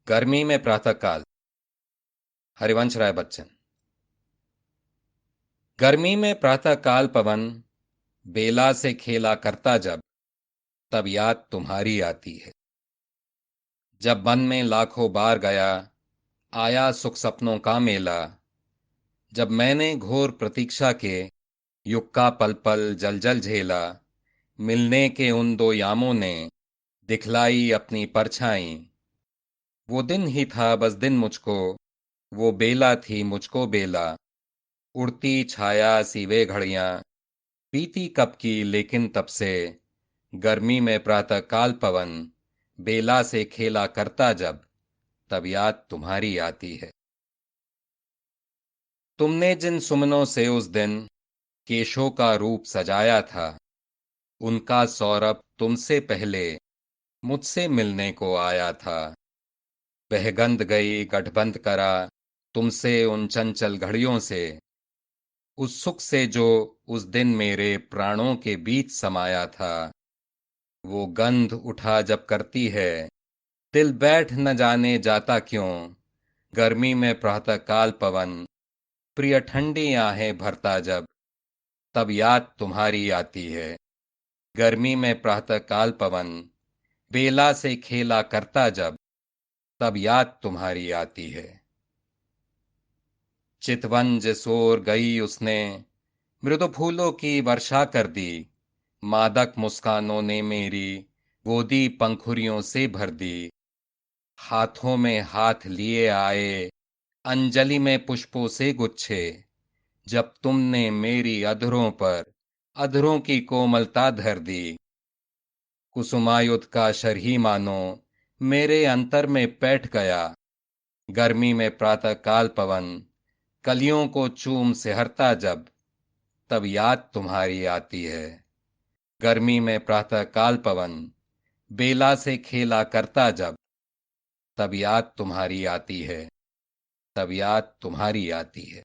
गर्मी में प्रातःकाल। हरिवंश राय बच्चन। गर्मी में प्रातःकाल पवन बेला से खेला करता जब, तब याद तुम्हारी आती है। जब मन में लाखों बार गया, आया सुख सपनों का मेला। जब मैंने घोर प्रतीक्षा के युग का पल पल जल जल झेला, मिलने के उन दो यामों ने दिखलाई अपनी परछाई। वो दिन ही था बस दिन मुझको, वो बेला थी मुझको बेला। उड़ती छाया सी वे घड़ियां, बीती कब की लेकिन तब से। गर्मी में प्रातः काल पवन बेला से खेला करता जब, तब याद तुम्हारी आती है। तुमने जिन सुमनों से उस दिन केशों का रूप सजाया था, उनका सौरभ तुमसे पहले मुझसे मिलने को आया था। वह गंध गई गठबंध करा तुमसे उन चंचल घड़ियों से, उस सुख से जो उस दिन मेरे प्राणों के बीच समाया था। वो गंध उठा जब करती है, दिल बैठ न जाने जाता क्यों। गर्मी में प्रातः काल पवन प्रिय ठंडी आहें भरता जब, तब याद तुम्हारी आती है। गर्मी में प्रातः काल पवन बेला से खेला करता जब, तब याद तुम्हारी आती है। चितवन जिसोर गई उसने मृदु फूलों की वर्षा कर दी। मादक मुस्कानों ने मेरी गोदी पंखुरियों से भर दी। हाथों में हाथ लिए आए अंजलि में पुष्पों से गुच्छे, जब तुमने मेरी अधरों पर अधरों की कोमलता धर दी। कुसुमायुध का शरही मानो मेरे अंतर में बैठ गया। गर्मी में प्रातः काल पवन कलियों को चूम सिहरता जब, तब याद तुम्हारी आती है। गर्मी में प्रातः काल पवन बेला से खेला करता जब, तब याद तुम्हारी आती है। तब याद तुम्हारी आती है।